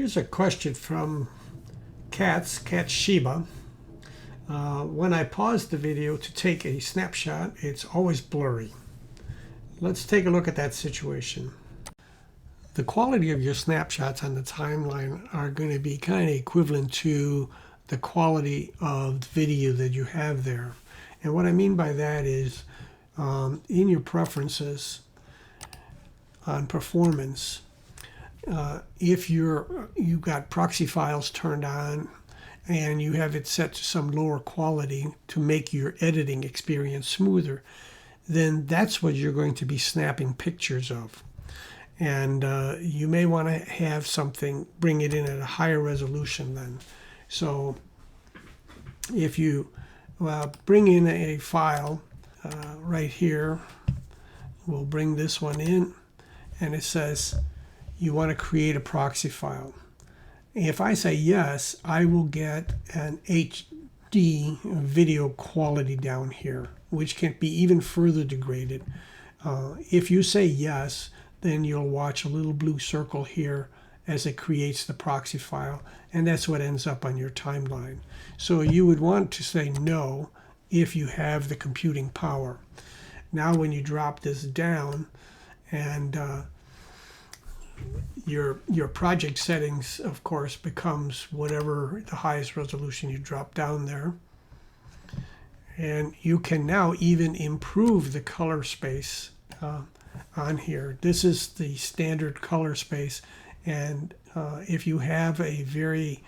Here's a question from Cat Sheba. When I pause the video to take a snapshot, it's always blurry. Let's take a look at that situation. The quality of your snapshots on the timeline are going to be kind of equivalent to the quality of the video that you have there. And what I mean by that is in your preferences on performance, if you've got proxy files turned on and you have it set to some lower quality to make your editing experience smoother, then that's what you're going to be snapping pictures of. And you may want to have something, bring it in at a higher resolution then. So if you bring in a file right here, we'll bring this one in, and it says you want to create a proxy file. If I say yes, I will get an HD video quality down here, which can be even further degraded. If you say yes, then you'll watch a little blue circle here as it creates the proxy file, and that's what ends up on your timeline. So you would want to say no if you have the computing power. Now when you drop this down and your project settings, of course, becomes whatever the highest resolution you drop down there. And you can now even improve the color space on here. This is the standard color space, and if you have a very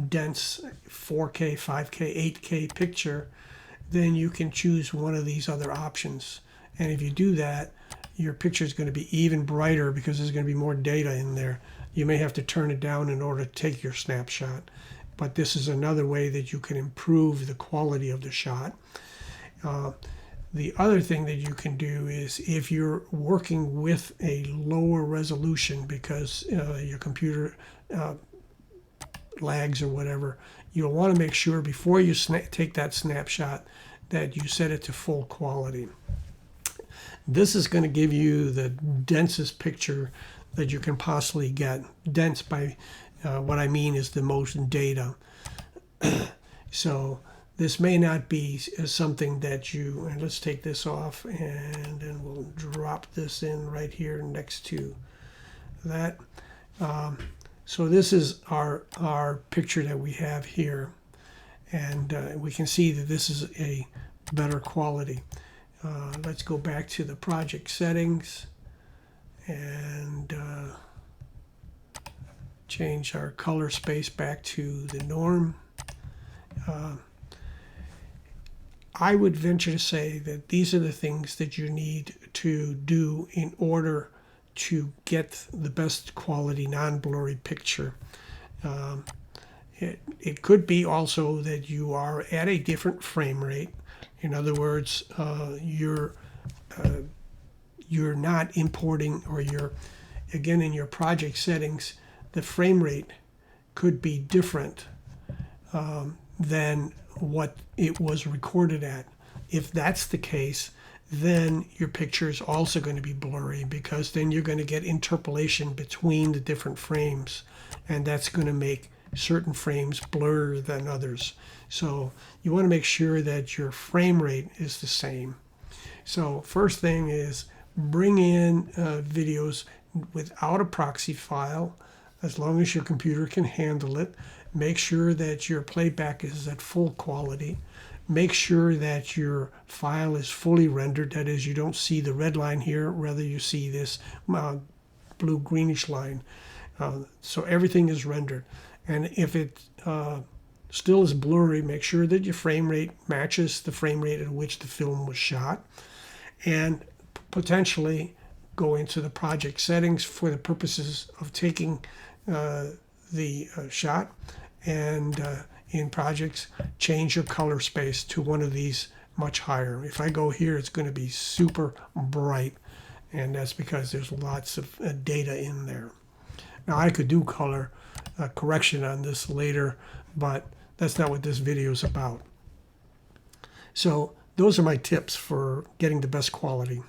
dense 4K, 5K, 8K picture, then you can choose one of these other options. And if you do that, your picture is going to be even brighter because there's going to be more data in there. You may have to turn it down in order to take your snapshot, but this is another way that you can improve the quality of the shot. The other thing that you can do is if you're working with a lower resolution because your computer lags or whatever, you'll want to make sure before you take that snapshot that you set it to full quality. This is going to give you the densest picture that you can possibly get. Dense by what I mean is the most data. So this may not be something that you, and let's take this off and then we'll drop this in right here next to that. So this is our picture that we have here, and we can see that this is a better quality. Let's go back to the project settings and change our color space back to the norm. I would venture to say that these are the things that you need to do in order to get the best quality non-blurry picture. It could be also that you are at a different frame rate. In other words, you're not importing, or again in your project settings, the frame rate could be different than what it was recorded at. If that's the case, then your picture is also going to be blurry, because then you're going to get interpolation between the different frames, and that's going to make certain frames blurrier than others. So you want to make sure that your frame rate is the same. So first thing is bring in videos without a proxy file, as long as your computer can handle it. Make sure that your playback is at full quality. Make sure that your file is fully rendered. That is, you don't see the red line here, rather you see this blue greenish line. So everything is rendered. And if it still is blurry, make sure that your frame rate matches the frame rate at which the film was shot, and potentially go into the project settings for the purposes of taking the shot, and in projects, change your color space to one of these much higher. If I go here, it's going to be super bright, and that's because there's lots of data in there. Now I could do color correction on this later, but that's not what this video is about. So those are my tips for getting the best quality.